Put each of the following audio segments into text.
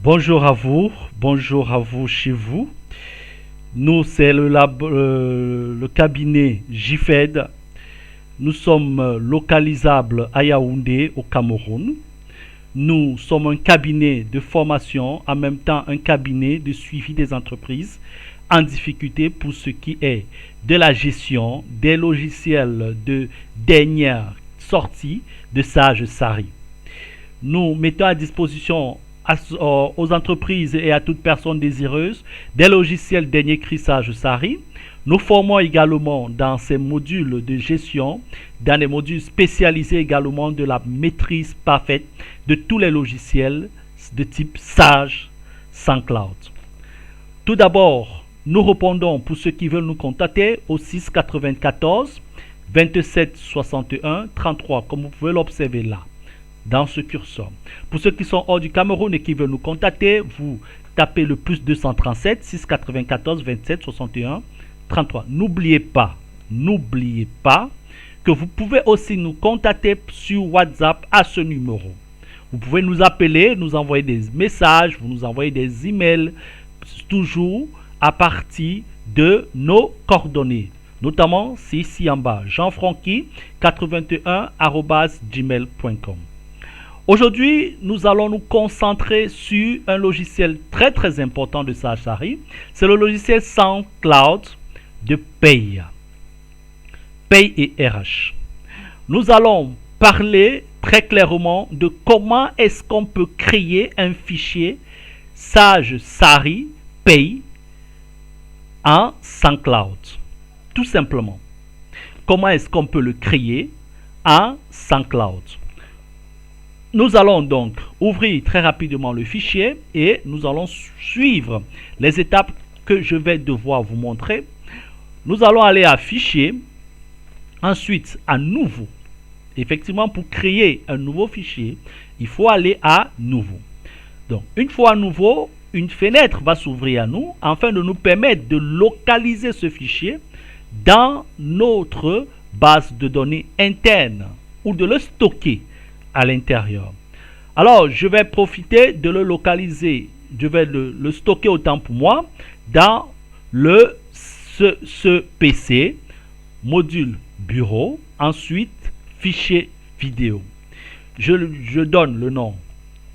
bonjour à vous chez vous. Nous, c'est le cabinet JFED. Nous sommes localisables à Yaoundé, au Cameroun. Nous sommes un cabinet de formation, en même temps un cabinet de suivi des entreprises en difficulté pour ce qui est de la gestion des logiciels de dernière sortie de Sage Sari. Nous mettons à disposition aux entreprises et à toute personne désireuse des logiciels dernier cri Sage Sari. Nous formons également dans ces modules de gestion, dans les modules spécialisés également de la maîtrise parfaite de tous les logiciels de type Sage sans cloud. Tout d'abord, nous répondons pour ceux qui veulent nous contacter au 6 94 27 61 33, comme vous pouvez l'observer là, dans ce curseur. Pour ceux qui sont hors du Cameroun et qui veulent nous contacter, vous tapez le plus 237 6 94 27 61 33. N'oubliez pas que vous pouvez aussi nous contacter sur WhatsApp à ce numéro. Vous pouvez nous appeler, nous envoyer des messages, vous nous envoyez des emails, toujours à partir de nos coordonnées. Notamment, c'est ici en bas, jeanfranqui81@gmail.com. Aujourd'hui, nous allons nous concentrer sur un logiciel très important de Sage Sari. C'est le logiciel SoundCloud de Pay et RH. Nous allons parler très clairement de comment est-ce qu'on peut créer un fichier Sage Sari Pay en SoundCloud. Tout simplement. Comment est-ce qu'on peut le créer en SoundCloud? Nous allons donc ouvrir très rapidement le fichier et nous allons suivre les étapes que je vais devoir vous montrer. Nous allons aller à Fichier, ensuite à Nouveau. Effectivement, pour créer un nouveau fichier, il faut aller à Nouveau. Donc, une fois à Nouveau, une fenêtre va s'ouvrir à nous afin de nous permettre de localiser ce fichier dans notre base de données interne ou de le stocker à l'intérieur. Alors, je vais profiter de le localiser, je vais le stocker autant pour moi dans ce PC, module bureau, ensuite fichier vidéo. Je donne le nom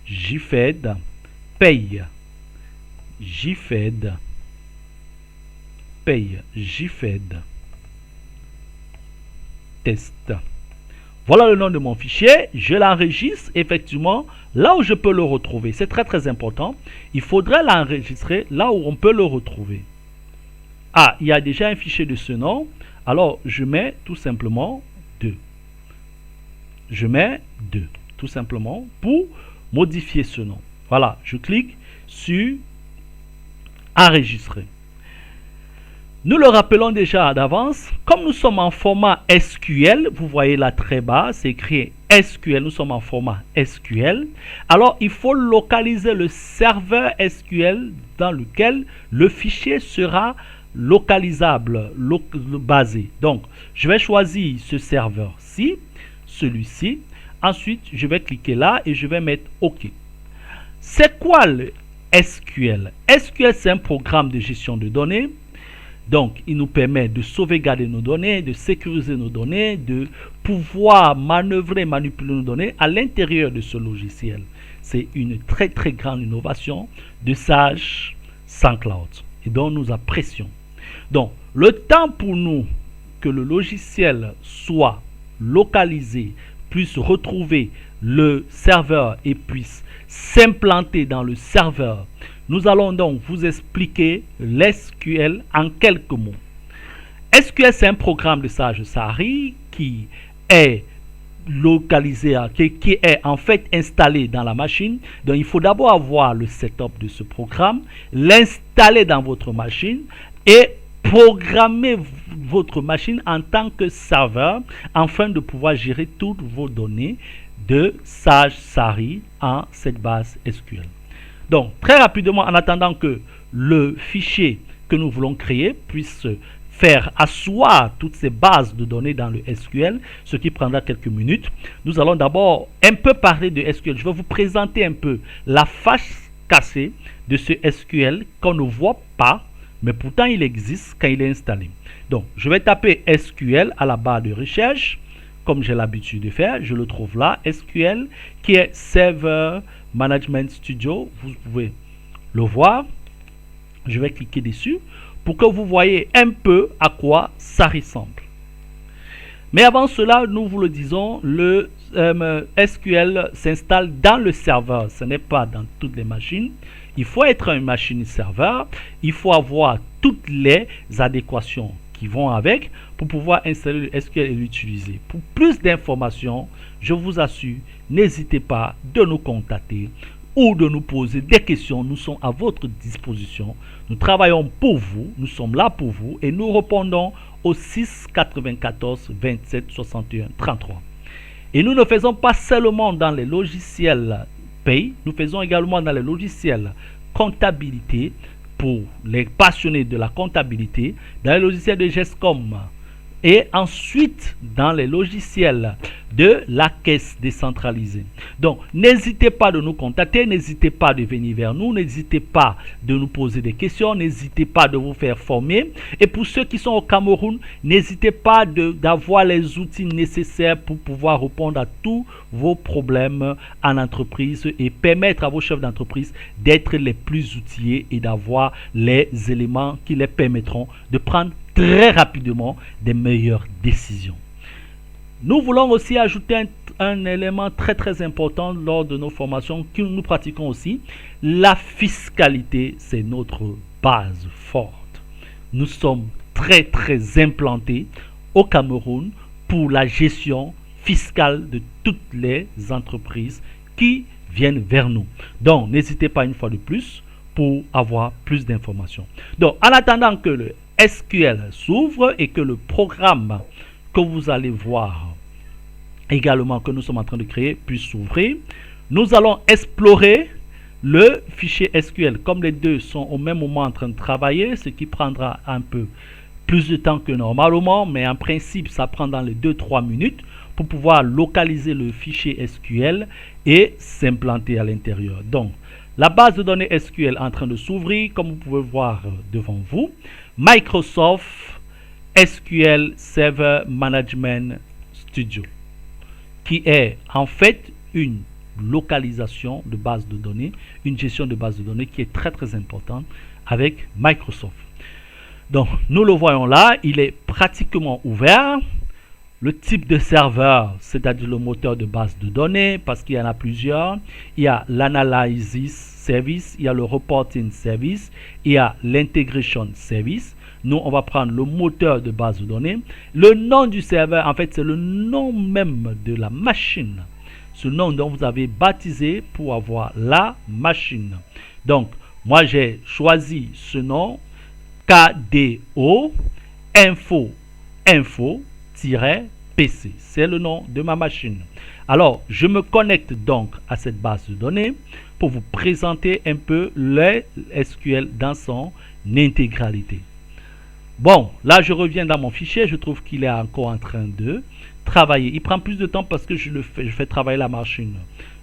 JFED Pay. JFED Pay, JFED Test. Voilà le nom de mon fichier. Je l'enregistre effectivement là où je peux le retrouver. C'est très important. Il faudrait l'enregistrer là où on peut le retrouver. Ah, il y a déjà un fichier de ce nom. Alors, je mets tout simplement 2. Je mets 2, tout simplement, pour modifier ce nom. Voilà, je clique sur enregistrer. Nous le rappelons déjà d'avance, comme nous sommes en format SQL, vous voyez là très bas, c'est écrit SQL, nous sommes en format SQL. Alors, il faut localiser le serveur SQL dans lequel le fichier sera localisable, basé. Donc, je vais choisir ce serveur-ci, celui-ci. Ensuite, je vais cliquer là et je vais mettre OK. C'est quoi le SQL? SQL, c'est un programme de gestion de données. Donc, il nous permet de sauvegarder nos données, de sécuriser nos données, de pouvoir manœuvrer, manipuler nos données à l'intérieur de ce logiciel. C'est une très grande innovation de Sage SoundCloud et dont nous apprécions. Donc, le temps pour nous que le logiciel soit localisé, puisse retrouver le serveur et puisse s'implanter dans le serveur, nous allons donc vous expliquer l'SQL en quelques mots. SQL, c'est un programme de Sage Sari qui est localisé, qui est en fait installé dans la machine. Donc, il faut d'abord avoir le setup de ce programme, l'installer dans votre machine et programmer votre machine en tant que serveur afin de pouvoir gérer toutes vos données de Sage Sari en cette base SQL. Donc, très rapidement, en attendant que le fichier que nous voulons créer puisse faire asseoir toutes ces bases de données dans le SQL, ce qui prendra quelques minutes, nous allons d'abord un peu parler de SQL. Je vais vous présenter un peu la face caché de ce SQL qu'on ne voit pas, mais pourtant il existe quand il est installé. Donc, je vais taper SQL à la barre de recherche, comme j'ai l'habitude de faire. Je le trouve là, SQL, qui est Server Management Studio. Vous pouvez le voir. Je vais cliquer dessus pour que vous voyez un peu à quoi ça ressemble. Mais avant cela, nous vous le disons, le SQL s'installe dans le serveur. Ce n'est pas dans toutes les machines. Il faut être une machine serveur. Il faut avoir toutes les adéquations qui vont avec pour pouvoir installer le SQL et l'utiliser. Pour plus d'informations, je vous assure, n'hésitez pas de nous contacter ou de nous poser des questions. Nous sommes à votre disposition. Nous travaillons pour vous, nous sommes là pour vous et nous répondons au 6 94 27 61 33. Et nous ne faisons pas seulement dans les logiciels paye, nous faisons également dans les logiciels comptabilité pour les passionnés de la comptabilité, dans les logiciels de GESCOM et ensuite dans les logiciels de la caisse décentralisée. Donc, n'hésitez pas de nous contacter, n'hésitez pas de venir vers nous, n'hésitez pas de nous poser des questions, n'hésitez pas de vous faire former. Et pour ceux qui sont au Cameroun, n'hésitez pas d'avoir les outils nécessaires pour pouvoir répondre à tous vos problèmes en entreprise et permettre à vos chefs d'entreprise d'être les plus outillés et d'avoir les éléments qui les permettront de prendre très rapidement des meilleures décisions. Nous voulons aussi ajouter un élément très important lors de nos formations que nous pratiquons aussi. La fiscalité, c'est notre base forte. Nous sommes très implantés au Cameroun pour la gestion fiscale de toutes les entreprises qui viennent vers nous. Donc, n'hésitez pas une fois de plus pour avoir plus d'informations. Donc, en attendant que le SQL s'ouvre et que le programme que vous allez voir également que nous sommes en train de créer puisse s'ouvrir, nous allons explorer le fichier SQL. Comme les deux sont au même moment en train de travailler, ce qui prendra un peu plus de temps que normalement, mais en principe ça prend dans les 2-3 minutes pour pouvoir localiser le fichier SQL et s'implanter à l'intérieur. Donc, la base de données SQL est en train de s'ouvrir, comme vous pouvez voir devant vous. Microsoft SQL Server Management Studio, qui est en fait une localisation de base de données, une gestion de base de données qui est très importante avec Microsoft. Donc, nous le voyons là, il est pratiquement ouvert. Le type de serveur, c'est-à-dire le moteur de base de données, parce qu'il y en a plusieurs. Il y a l'analysis service, il y a le reporting service, il y a l'integration service. Nous, on va prendre le moteur de base de données. Le nom du serveur, en fait, c'est le nom même de la machine. Ce nom dont vous avez baptisé pour avoir la machine. Donc, moi, j'ai choisi ce nom KDO info-PC. C'est le nom de ma machine. Alors, je me connecte donc à cette base de données pour vous présenter un peu le SQL dans son intégralité. Bon, là, je reviens dans mon fichier. Je trouve qu'il est encore en train de travailler. Il prend plus de temps parce que je fais travailler la machine.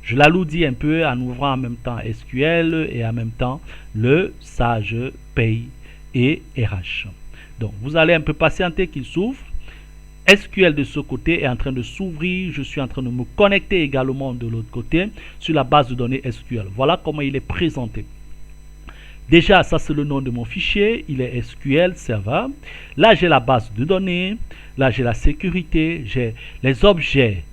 Je l'alourdis un peu en ouvrant en même temps SQL et en même temps le Sage Paye et RH. Donc, vous allez un peu patienter qu'il s'ouvre. SQL de ce côté est en train de s'ouvrir. Je suis en train de me connecter également de l'autre côté sur la base de données SQL. Voilà comment il est présenté. Déjà, ça c'est le nom de mon fichier. Il est SQL Server. Là, j'ai la base de données. Là, j'ai la sécurité. J'ai les objets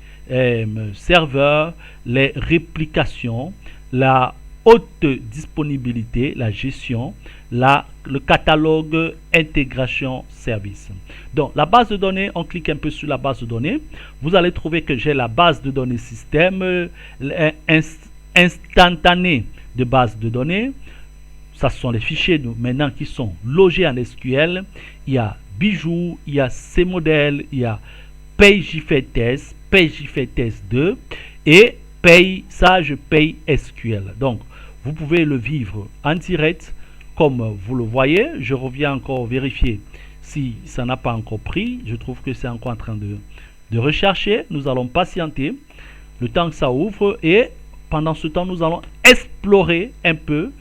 serveurs, les réplications, la haute disponibilité, la gestion, le catalogue intégration service. Donc, la base de données, on clique un peu sur la base de données. Vous allez trouver que j'ai la base de données système instantanée de base de données. Ça sont les fichiers maintenant qui sont logés en SQL. Il y a Bijou, il y a CModel, il y a PageJFTS, PageJFTS 2 et Sage Paye SQL. Donc, vous pouvez le vivre en direct comme vous le voyez. Je reviens encore vérifier si ça n'a pas encore pris. Je trouve que c'est encore en train de rechercher. Nous allons patienter le temps que ça ouvre et pendant ce temps, nous allons explorer un peu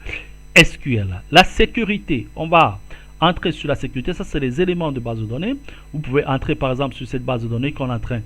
SQL. La sécurité, on va entrer sur la sécurité. Ça, c'est les éléments de base de données. Vous pouvez entrer, par exemple, sur cette base de données qu'on est en train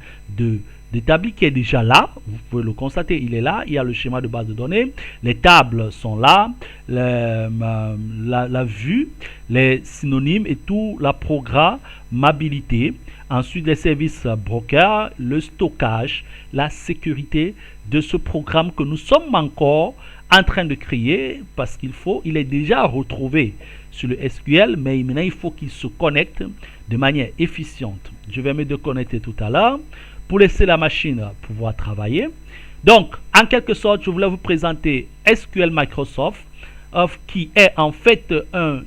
d'établir, qui est déjà là. Vous pouvez le constater, il est là. Il y a le schéma de base de données. Les tables sont là. La vue, les synonymes et tout, la programmabilité. Ensuite, les services broker, le stockage, la sécurité de ce programme que nous sommes encore en train de créer parce il est déjà retrouvé sur le SQL, mais maintenant il faut qu'il se connecte de manière efficiente. Je vais me déconnecter tout à l'heure pour laisser la machine pouvoir travailler. Donc, en quelque sorte, je voulais vous présenter SQL Microsoft, qui est en fait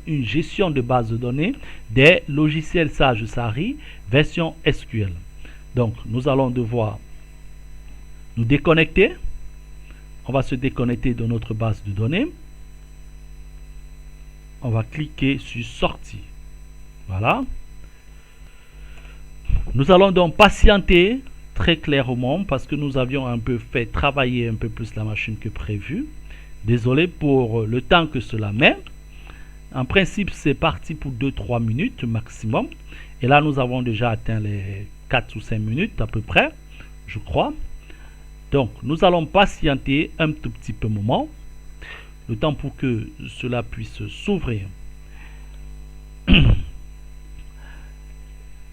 une gestion de base de données des logiciels Sage Sari version SQL. Donc, nous allons devoir nous déconnecter. On va se déconnecter de notre base de données. On va cliquer sur sortie. Voilà. Nous allons donc patienter très clairement parce que nous avions un peu fait travailler un peu plus la machine que prévu. Désolé pour le temps que cela met. En principe, c'est parti pour 2-3 minutes maximum. Et là, nous avons déjà atteint les 4 ou 5 minutes à peu près, je crois. Donc, nous allons patienter un tout petit peu moment, le temps pour que cela puisse s'ouvrir.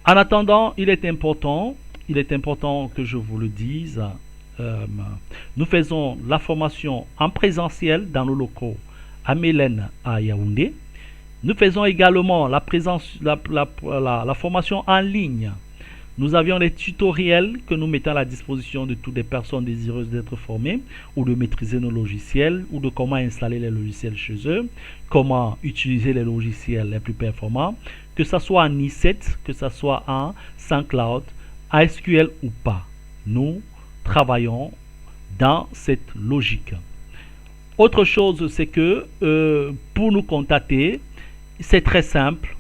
En attendant, il est important que je vous le dise, nous faisons la formation en présentiel dans nos locaux à Mélène, à Yaoundé. Nous faisons également la formation en ligne. Nous avions les tutoriels que nous mettons à la disposition de toutes les personnes désireuses d'être formées ou de maîtriser nos logiciels ou de comment installer les logiciels chez eux, comment utiliser les logiciels les plus performants, que ce soit en i7, que ce soit en SoundCloud, SQL ou pas. Nous travaillons dans cette logique. Autre chose, c'est que pour nous contacter, c'est très simple.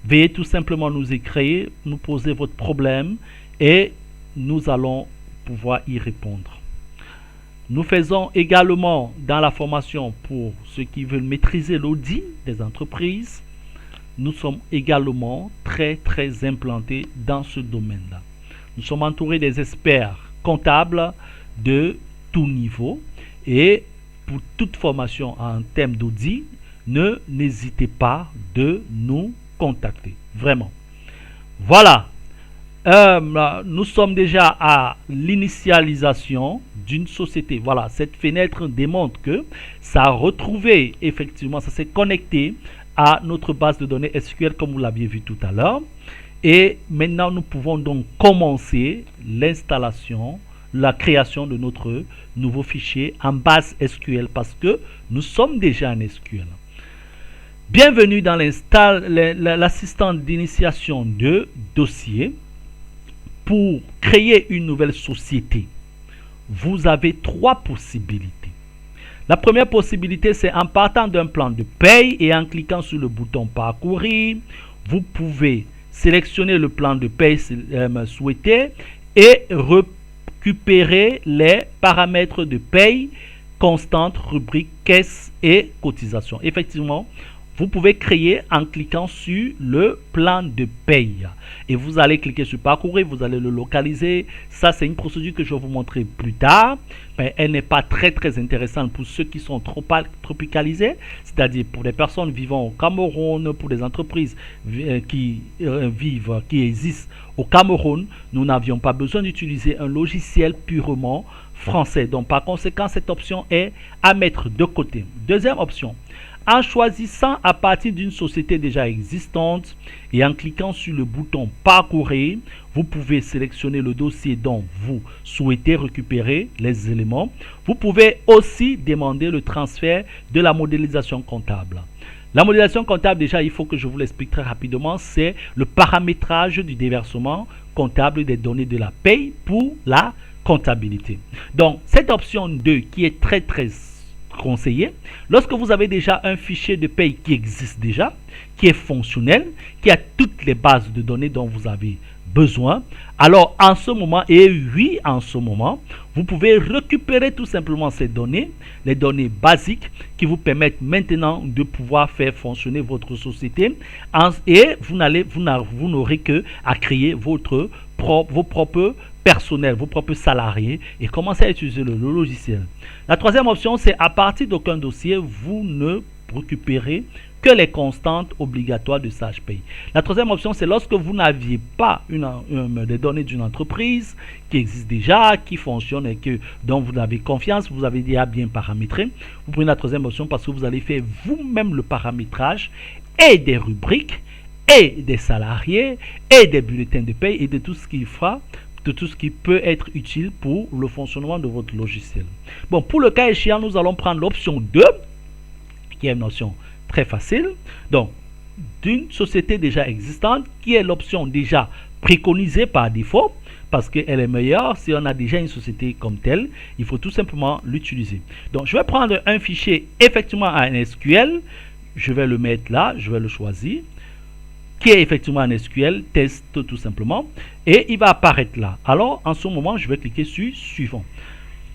Veuillez tout simplement nous écrire, nous poser votre problème et nous allons pouvoir y répondre. Nous faisons également dans la formation pour ceux qui veulent maîtriser l'audit des entreprises. Nous sommes également très implantés dans ce domaine-là. Nous sommes entourés des experts comptables de tout niveau et pour toute formation en termes d'audit, n'hésitez pas de nous contacter. Vraiment. Voilà. Nous sommes déjà à l'initialisation d'une société. Voilà. Cette fenêtre démontre que ça a retrouvé, effectivement, ça s'est connecté à notre base de données SQL comme vous l'aviez vu tout à l'heure. Et maintenant, nous pouvons donc commencer l'installation, la création de notre nouveau fichier en base SQL parce que nous sommes déjà en SQL. Bienvenue dans l'assistant d'initiation de dossier. Pour créer une nouvelle société, vous avez 3 possibilités. La première possibilité, c'est en partant d'un plan de paye et en cliquant sur le bouton parcourir, vous pouvez sélectionner le plan de paye souhaité et récupérer les paramètres de paye constante, rubrique, caisse et cotisation. Effectivement, vous pouvez créer en cliquant sur le plan de paye. Et vous allez cliquer sur parcourir, vous allez le localiser. Ça, c'est une procédure que je vais vous montrer plus tard. Mais elle n'est pas très intéressante pour ceux qui sont tropicalisés. C'est-à-dire pour les personnes vivant au Cameroun, pour les entreprises qui existent au Cameroun. Nous n'avions pas besoin d'utiliser un logiciel purement français. Donc, par conséquent, cette option est à mettre de côté. Deuxième option. En choisissant à partir d'une société déjà existante et en cliquant sur le bouton parcourir, vous pouvez sélectionner le dossier dont vous souhaitez récupérer les éléments. Vous pouvez aussi demander le transfert de la modélisation comptable. La modélisation comptable, déjà, il faut que je vous l'explique très rapidement, c'est le paramétrage du déversement comptable des données de la paye pour la comptabilité. Donc, cette option 2 qui est très conseillé, lorsque vous avez déjà un fichier de paye qui existe déjà, qui est fonctionnel, qui a toutes les bases de données dont vous avez besoin, alors en ce moment, et oui, en ce moment, vous pouvez récupérer tout simplement ces données, les données basiques qui vous permettent maintenant de pouvoir faire fonctionner votre société et vous n'aurez que à créer vos propres personnels, vos propres salariés et commencer à utiliser le logiciel. La troisième option, c'est à partir d'aucun dossier, vous ne récupérez que les constantes obligatoires de SagePay. La troisième option, c'est lorsque vous n'aviez pas des données d'une entreprise qui existe déjà, qui fonctionne et dont vous avez confiance, vous avez déjà bien paramétré. Vous prenez la troisième option parce que vous allez faire vous-même le paramétrage et des rubriques et des salariés et des bulletins de paie et de tout ce qui fera de tout ce qui peut être utile pour le fonctionnement de votre logiciel. Bon, pour le cas échéant, nous allons prendre l'option 2, qui est une option très facile. Donc, d'une société déjà existante, qui est l'option déjà préconisée par défaut, parce qu'elle est meilleure si on a déjà une société comme telle. Il faut tout simplement l'utiliser. Donc, je vais prendre un fichier effectivement en SQL. Je vais le mettre là, je vais le choisir, qui est effectivement un SQL, test tout simplement, et il va apparaître là. Alors, en ce moment, je vais cliquer sur suivant.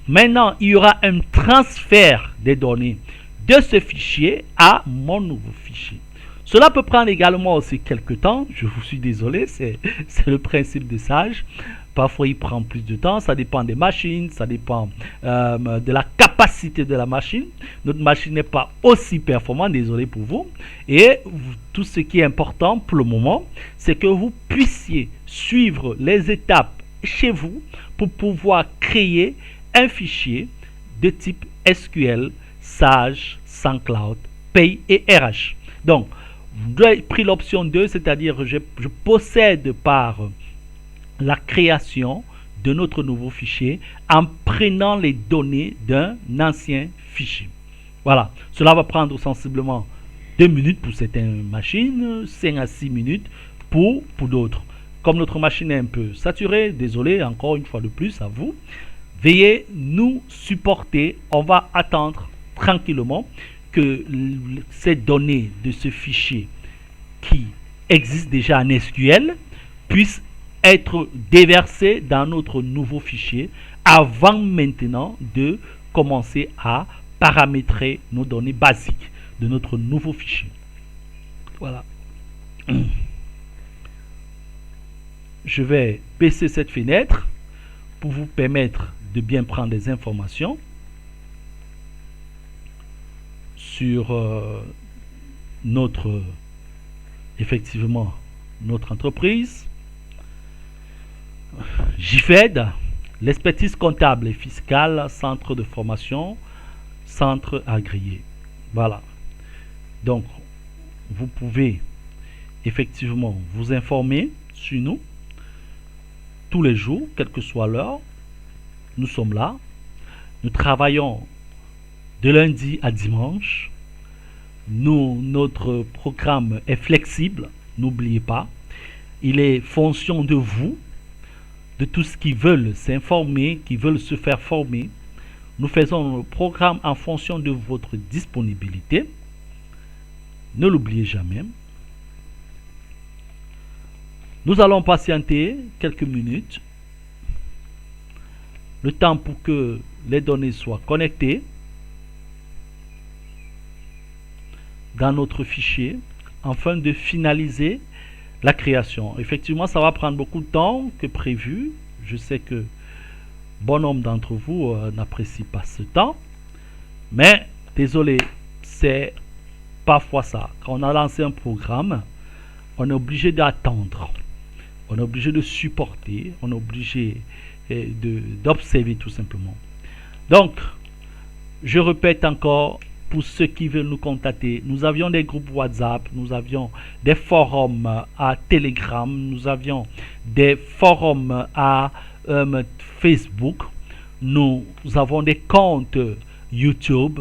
Maintenant, il y aura un transfert des données de ce fichier à mon nouveau fichier. Cela peut prendre également aussi quelques temps, je vous suis désolé, c'est le principe de Sage. Parfois, il prend plus de temps, ça dépend des machines, ça dépend de la capacité de la machine. Notre machine n'est pas aussi performante, désolé pour vous. Et tout ce qui est important pour le moment, c'est que vous puissiez suivre les étapes chez vous pour pouvoir créer un fichier de type SQL, Sage, SunCloud, Pay et RH. Donc, j'ai pris l'option 2, c'est-à-dire je possède par la création de notre nouveau fichier en prenant les données d'un ancien fichier. Voilà, cela va prendre sensiblement 2 minutes pour certaines machines, 5 à 6 minutes pour d'autres. Comme notre machine est un peu saturée, désolé encore une fois de plus à vous, veuillez nous supporter, on va attendre tranquillement que ces données de ce fichier qui existe déjà en SQL puissent être déversées dans notre nouveau fichier avant maintenant de commencer à paramétrer nos données basiques de notre nouveau fichier. Voilà. Je vais baisser cette fenêtre pour vous permettre de bien prendre des informations sur effectivement notre entreprise. JFED, l'expertise comptable et fiscale, centre de formation, centre agréé. Voilà. Donc, vous pouvez effectivement vous informer sur nous tous les jours, quelle que soit l'heure. Nous sommes là. Nous travaillons de lundi à dimanche. Notre programme est flexible, n'oubliez pas. Il est fonction de vous, de tous ceux qui veulent s'informer, qui veulent se faire former. Nous faisons le programme en fonction de votre disponibilité. Ne l'oubliez jamais. Nous allons patienter quelques minutes, le temps pour que les données soient connectées dans notre fichier afin de finaliser la création. Effectivement, ça va prendre beaucoup de temps que prévu. Je sais que bon nombre d'entre vous n'apprécient pas ce temps, mais désolé, c'est parfois ça. Quand on a lancé un programme, on est obligé d'attendre, on est obligé de supporter, on est obligé d'observer tout simplement. Donc, je répète encore, pour ceux qui veulent nous contacter, nous avions des groupes WhatsApp, nous avions des forums à Telegram, nous avions des forums à Facebook, nous avons des comptes YouTube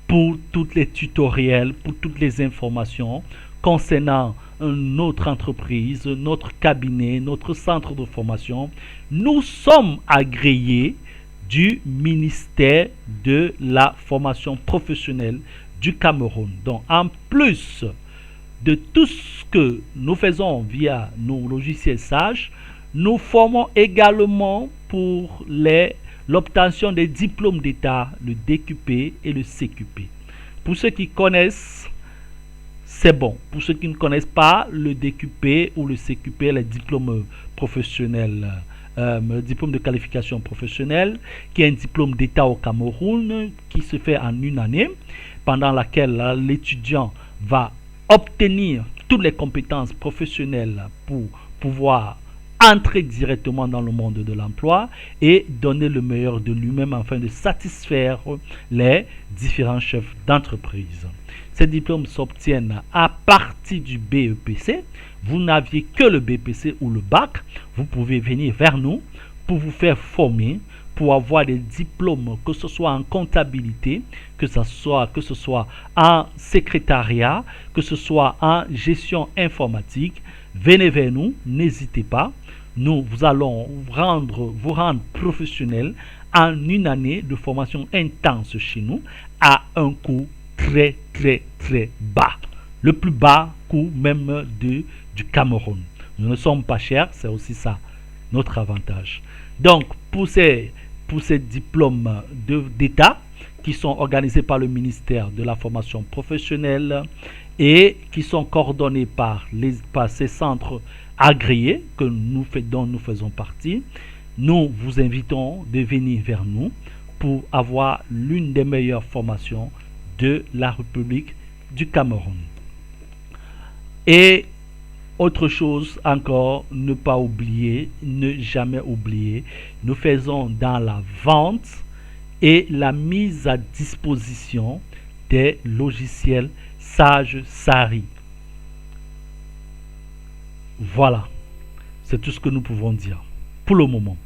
pour tous les tutoriels, pour toutes les informations concernant notre entreprise, notre cabinet, notre centre de formation. Nous sommes agréés du ministère de la formation professionnelle du Cameroun. Donc, en plus de tout ce que nous faisons via nos logiciels Sage, Nous formons également pour l'obtention des diplômes d'État, le DQP et le CQP. Pour ceux qui connaissent, c'est bon. Pour ceux qui ne connaissent pas, le DQP ou le CQP, les diplômes professionnels, le diplôme de qualification professionnelle, qui est un diplôme d'État au Cameroun, qui se fait en une année, pendant laquelle l'étudiant va obtenir toutes les compétences professionnelles pour pouvoir entrer directement dans le monde de l'emploi et donner le meilleur de lui-même afin de satisfaire les différents chefs d'entreprise. Ces diplômes s'obtiennent à partir du BEPC. Vous n'aviez que le BPC ou le bac, vous pouvez venir vers nous pour vous faire former, pour avoir des diplômes, que ce soit en comptabilité, que ce soit en secrétariat, que ce soit en gestion informatique. Venez vers nous, n'hésitez pas. Nous allons vous rendre professionnel en une année de formation intense chez nous à un coût très bas. Le plus bas coût même du Cameroun. Nous ne sommes pas chers, c'est aussi ça notre avantage. Donc, pour ces diplômes d'État qui sont organisés par le ministère de la formation professionnelle et qui sont coordonnés par ces centres agréés dont nous faisons partie, nous vous invitons de venir vers nous pour avoir l'une des meilleures formations de la République du Cameroun. Et autre chose encore, ne pas oublier, ne jamais oublier, nous faisons dans la vente et la mise à disposition des logiciels Sage Sari. Voilà, c'est tout ce que nous pouvons dire pour le moment.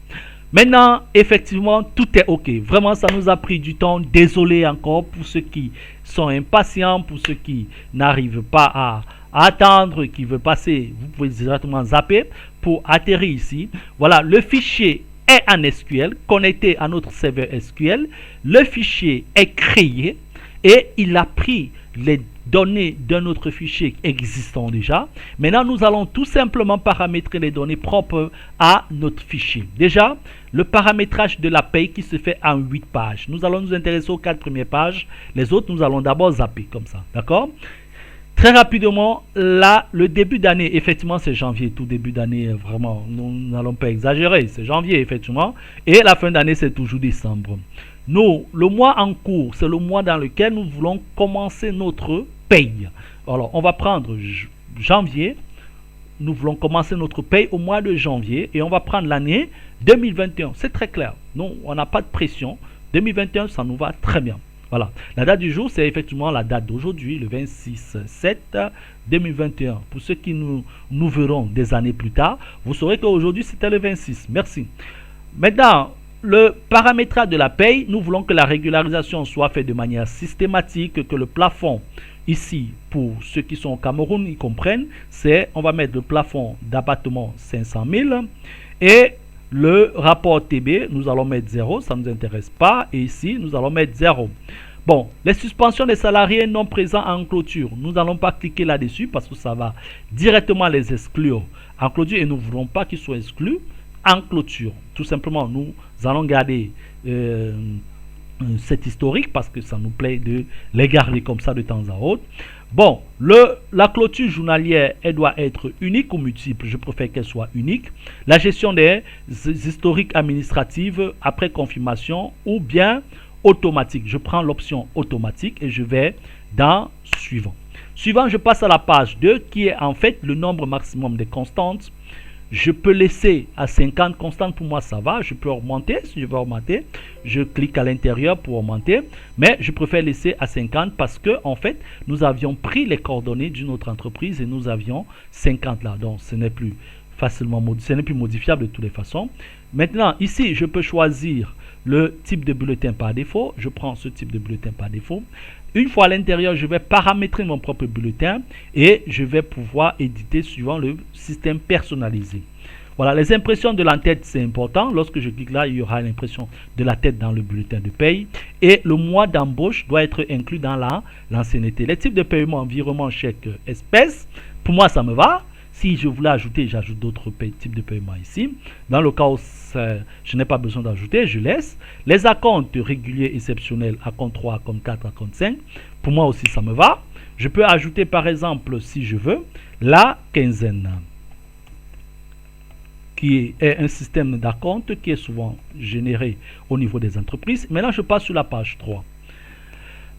Maintenant, effectivement, tout est OK. Vraiment, ça nous a pris du temps. Désolé encore pour ceux qui sont impatients, pour ceux qui n'arrivent pas à attendre, qui veulent passer. Vous pouvez directement zapper pour atterrir ici. Voilà, le fichier est en SQL, connecté à notre serveur SQL. Le fichier est créé et il a pris les données d'un autre fichier existant déjà. Maintenant, nous allons tout simplement paramétrer les données propres à notre fichier. Déjà, le paramétrage de la paye qui se fait en 8 pages. Nous allons nous intéresser aux 4 premières pages. Les autres, nous allons d'abord zapper comme ça. D'accord? Très rapidement, là, le début d'année, effectivement, c'est janvier. Tout début d'année, vraiment, nous n'allons pas exagérer. C'est janvier, effectivement. Et la fin d'année, c'est toujours décembre. Nous, le mois en cours, c'est le mois dans lequel nous voulons commencer notre paye. Alors, on va prendre janvier. Nous voulons commencer notre paye au mois de janvier et on va prendre l'année 2021. C'est très clair. Non, on n'a pas de pression. 2021, ça nous va très bien. Voilà. La date du jour, c'est effectivement la date d'aujourd'hui, le 26/7/2021. Pour ceux qui nous verront des années plus tard, vous saurez qu'aujourd'hui, c'était le 26. Merci. Maintenant, le paramétrage de la paye, nous voulons que la régularisation soit faite de manière systématique, que le plafond, ici, pour ceux qui sont au Cameroun, ils comprennent, c'est, on va mettre le plafond d'abattement 500 000 et le rapport TB, nous allons mettre 0, ça ne nous intéresse pas, et ici, nous allons mettre 0. Bon, les suspensions des salariés non présents en clôture, nous n'allons pas cliquer là-dessus parce que ça va directement les exclure en clôture et nous ne voulons pas qu'ils soient exclus en clôture. Tout simplement, nous allons garder cet historique parce que ça nous plaît de les garder comme ça de temps à autre. Bon, la clôture journalière, elle doit être unique ou multiple. Je préfère qu'elle soit unique. La gestion des historiques administratifs après confirmation ou bien automatique. Je prends l'option automatique et je vais dans suivant. Suivant, je passe à la page 2 qui est en fait le nombre maximum des constantes. Je peux laisser à 50 constantes, pour moi ça va. Je peux augmenter, si je veux augmenter, je clique à l'intérieur pour augmenter. Mais je préfère laisser à 50 parce que en fait, nous avions pris les coordonnées d'une autre entreprise et nous avions 50 là. Donc ce n'est plus facilement modifiable de toutes les façons. Maintenant, ici, je peux choisir le type de bulletin par défaut. Je prends ce type de bulletin par défaut. Une fois à l'intérieur, je vais paramétrer mon propre bulletin et je vais pouvoir éditer suivant le système personnalisé. Voilà, les impressions de l'entête, c'est important. Lorsque je clique là, il y aura l'impression de la tête dans le bulletin de paye. Et le mois d'embauche doit être inclus dans l'ancienneté. Les types de paiement, environnement, chèque, espèce, pour moi, ça me va. Si je voulais ajouter, j'ajoute d'autres types de paiements ici. Dans le cas où je n'ai pas besoin d'ajouter, je laisse. Les acomptes réguliers exceptionnels, acompte 3, acompte 4, acompte 5. Pour moi aussi, ça me va. Je peux ajouter, par exemple, si je veux, la quinzaine, qui est un système d'acompte qui est souvent généré au niveau des entreprises. Maintenant, je passe sur la page 3.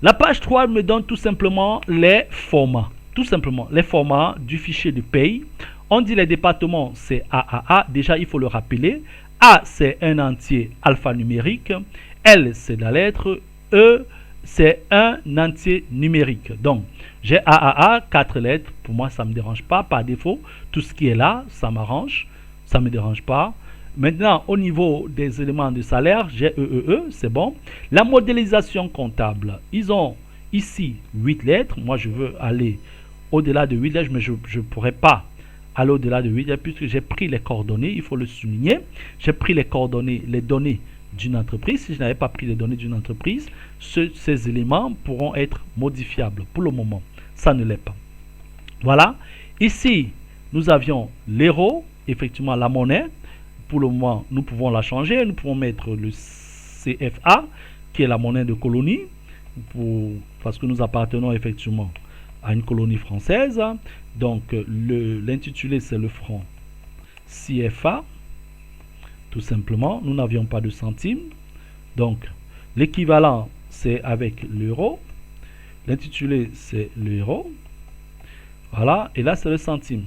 La page 3 me donne tout simplement les formats. Tout simplement, les formats du fichier de paye. On dit les départements, c'est AAA. Déjà, il faut le rappeler. A, c'est un entier alphanumérique. L, c'est la lettre. E, c'est un entier numérique. Donc, j'ai AAA, 4 lettres. Pour moi, ça ne me dérange pas. Par défaut, tout ce qui est là, ça m'arrange. Ça ne me dérange pas. Maintenant, au niveau des éléments de salaire, j'ai EEE, c'est bon. La modélisation comptable, ils ont ici 8 lettres. Moi, je veux aller au-delà de 8 lettres, mais je ne pourrais pas aller au-delà de 8 lettres puisque j'ai pris les coordonnées, il faut le souligner. J'ai pris les coordonnées, les données d'une entreprise. Si je n'avais pas pris les données d'une entreprise, ces éléments pourront être modifiables. Pour le moment, ça ne l'est pas. Voilà. Ici, nous avions l'euro, effectivement la monnaie. Pour le moment, nous pouvons la changer. Nous pouvons mettre le CFA, qui est la monnaie de colonie, parce que nous appartenons effectivement à une colonie française. Donc, l'intitulé, c'est le franc CFA. Tout simplement, nous n'avions pas de centimes. Donc, l'équivalent, c'est avec l'euro. L'intitulé, c'est l'euro. Voilà. Et là, c'est le centime.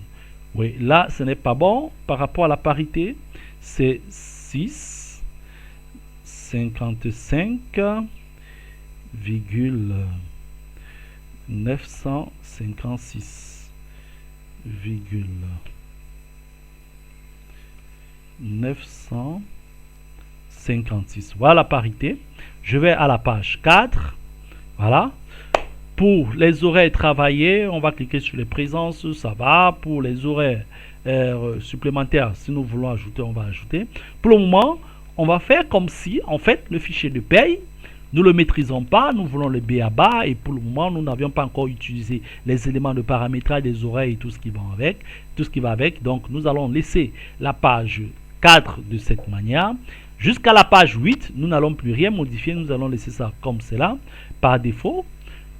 Oui, là, ce n'est pas bon par rapport à la parité. C'est 6,956,956. Voilà la parité. Je vais à la page 4. Voilà. Pour les horaires travaillés, on va cliquer sur les présences, ça va. Pour les horaires supplémentaires, si nous voulons ajouter, on va ajouter. Pour le moment, on va faire comme si, en fait, le fichier de paye, nous ne le maîtrisons pas, nous voulons le BABA et pour le moment, nous n'avions pas encore utilisé les éléments de paramétrage des horaires et tout ce qui va avec. Donc, nous allons laisser la page 4 de cette manière. Jusqu'à la page 8, nous n'allons plus rien modifier, nous allons laisser ça comme cela, par défaut.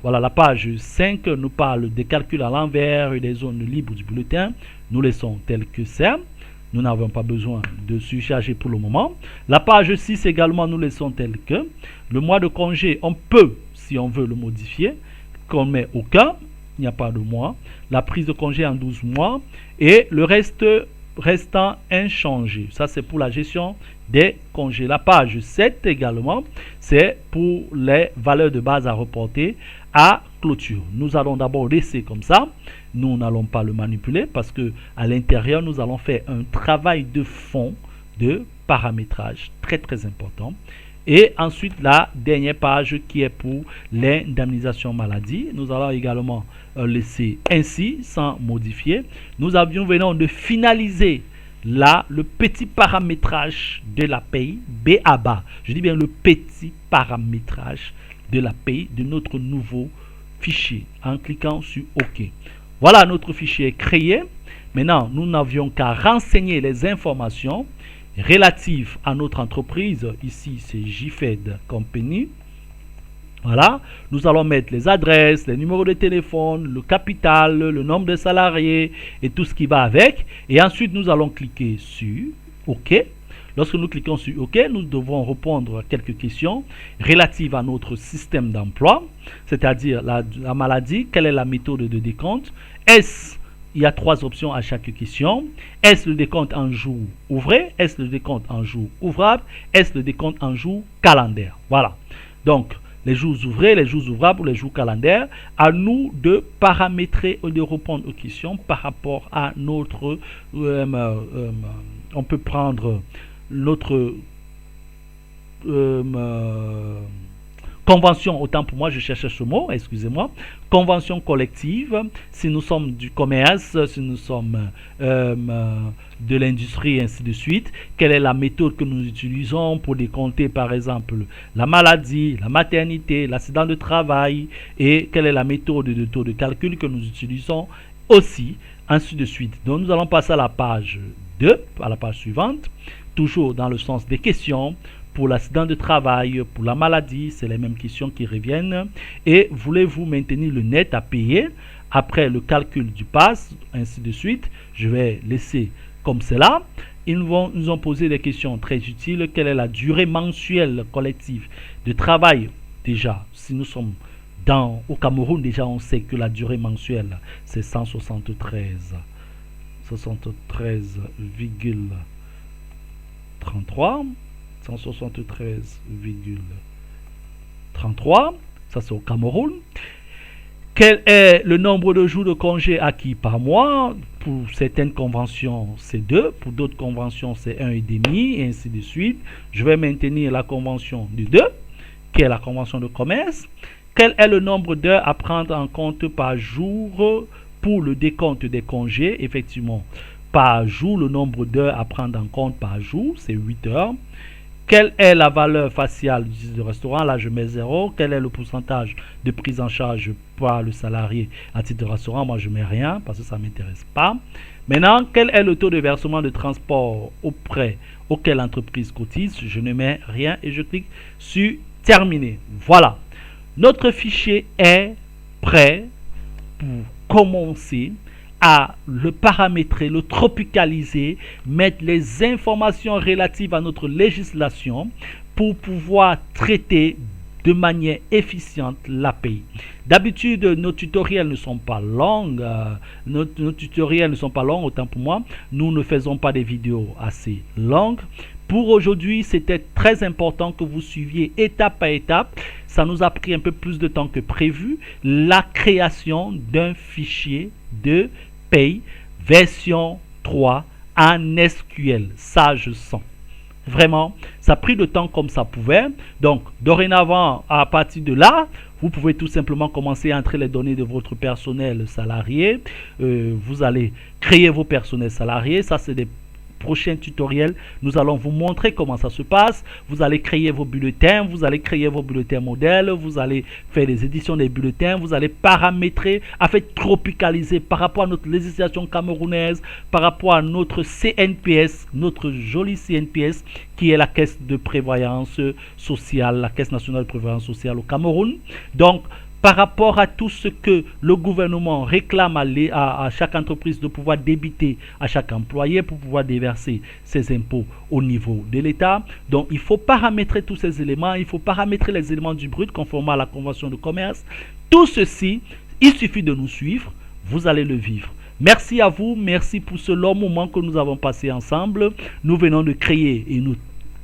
Voilà, la page 5 nous parle des calculs à l'envers et des zones libres du bulletin. Nous laissons tel que c'est. Nous n'avons pas besoin de surcharger pour le moment. La page 6 également, nous laissons tel que. Le mois de congé, on peut, si on veut, le modifier. Qu'on met aucun, il n'y a pas de mois. La prise de congé en 12 mois. Et le restant inchangé. Ça, c'est pour la gestion des congés. La page 7 également, c'est pour les valeurs de base à reporter à clôture. Nous allons d'abord laisser comme ça. Nous n'allons pas le manipuler parce que à l'intérieur, nous allons faire un travail de fond de paramétrage très très important. Et ensuite, la dernière page qui est pour l'indemnisation maladie. Nous allons également laisser ainsi sans modifier. Nous venons de finaliser là le petit paramétrage de la paye BABA. Je dis bien le petit paramétrage de la paye de notre nouveau fichier en cliquant sur OK. Voilà, notre fichier est créé. Maintenant, nous n'avions qu'à renseigner les informations relatives à notre entreprise. Ici, c'est JFED Company. Voilà, nous allons mettre les adresses, les numéros de téléphone, le capital, le nombre de salariés et tout ce qui va avec. Et ensuite, nous allons cliquer sur OK. Lorsque nous cliquons sur OK, nous devons répondre à quelques questions relatives à notre système d'emploi, c'est-à-dire la maladie, quelle est la méthode de décompte. Il y a 3 options à chaque question. Est-ce le décompte en jours ouvrés? Est-ce le décompte en jours ouvrables? Est-ce le décompte en jours calendaires? Voilà. Donc, les jours ouvrés, les jours ouvrables ou les jours calendaires, à nous de paramétrer et de répondre aux questions par rapport à notre... on peut prendre notre convention, autant pour moi, je cherchais ce mot, excusez-moi, convention collective, si nous sommes du commerce, si nous sommes de l'industrie, et ainsi de suite, quelle est la méthode que nous utilisons pour décompter, par exemple, la maladie, la maternité, l'accident de travail, et quelle est la méthode de taux de calcul que nous utilisons aussi, ainsi de suite. Donc nous allons passer à la page 2, à la page suivante, toujours dans le sens des questions. Pour l'accident de travail, pour la maladie, c'est les mêmes questions qui reviennent. Et voulez-vous maintenir le net à payer après le calcul du pass, ainsi de suite. Je vais laisser comme cela. Ils nous ont posé des questions très utiles. Quelle est la durée mensuelle collective de travail? Déjà, si nous sommes au Cameroun, déjà on sait que la durée mensuelle, c'est 173,33. 173,33, ça c'est au Cameroun. Quel est le nombre de jours de congé acquis par mois? Pour certaines conventions, c'est 2. Pour d'autres conventions, c'est 1,5, et ainsi de suite. Je vais maintenir la convention du 2, qui est la convention de commerce. Quel est le nombre d'heures à prendre en compte par jour pour le décompte des congés? Effectivement, par jour, le nombre d'heures à prendre en compte par jour, c'est 8 heures. Quelle est la valeur faciale du titre de restaurant? Là, je mets 0. Quel est le pourcentage de prise en charge par le salarié à titre de restaurant? Moi, je mets rien parce que ça ne m'intéresse pas. Maintenant, quel est le taux de versement de transport auquel l'entreprise cotise? Je ne mets rien et je clique sur terminer. Voilà. Notre fichier est prêt pour commencer à le paramétrer, le tropicaliser, mettre les informations relatives à notre législation pour pouvoir traiter de manière efficiente l'API. D'habitude, nos tutoriels ne sont pas longs, autant pour moi. Nous ne faisons pas des vidéos assez longues. Pour aujourd'hui, c'était très important que vous suiviez étape par étape. Ça nous a pris un peu plus de temps que prévu. La création d'un fichier de paye version 3 en SQL. Ça, je sens. Vraiment, ça a pris le temps comme ça pouvait. Donc, dorénavant, à partir de là, vous pouvez tout simplement commencer à entrer les données de votre personnel salarié. Vous allez créer vos personnels salariés. Ça, c'est des prochain tutoriel, nous allons vous montrer comment ça se passe. Vous allez créer vos bulletins, vous allez créer vos bulletins modèles, vous allez faire des éditions des bulletins, vous allez paramétrer, afin de tropicaliser par rapport à notre législation camerounaise, par rapport à notre CNPS, notre joli CNPS, qui est la Caisse de prévoyance sociale, la Caisse nationale de prévoyance sociale au Cameroun. Donc, par rapport à tout ce que le gouvernement réclame à chaque entreprise de pouvoir débiter à chaque employé pour pouvoir déverser ses impôts au niveau de l'État. Donc, il faut paramétrer tous ces éléments. Il faut paramétrer les éléments du brut conformément à la convention de commerce. Tout ceci, il suffit de nous suivre. Vous allez le vivre. Merci à vous. Merci pour ce long moment que nous avons passé ensemble. Nous venons de créer et nous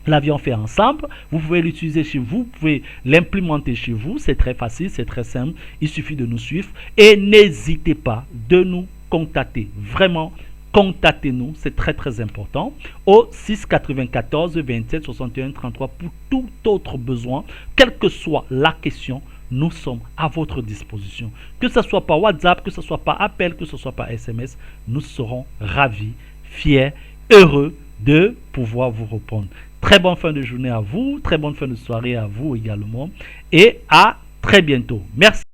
l'avions fait ensemble. Vous pouvez l'utiliser chez vous, vous pouvez l'implémenter chez vous. C'est très facile, c'est très simple. Il suffit de nous suivre et n'hésitez pas de nous contacter. Vraiment, contactez-nous, c'est très très important. Au 6 94 27 61 33 pour tout autre besoin, quelle que soit la question. Nous sommes à votre disposition. Que ce soit par WhatsApp, que ce soit par appel, que ce soit par SMS, nous serons ravis, fiers, heureux de pouvoir vous répondre. Très bonne fin de journée à vous, très bonne fin de soirée à vous également et à très bientôt. Merci.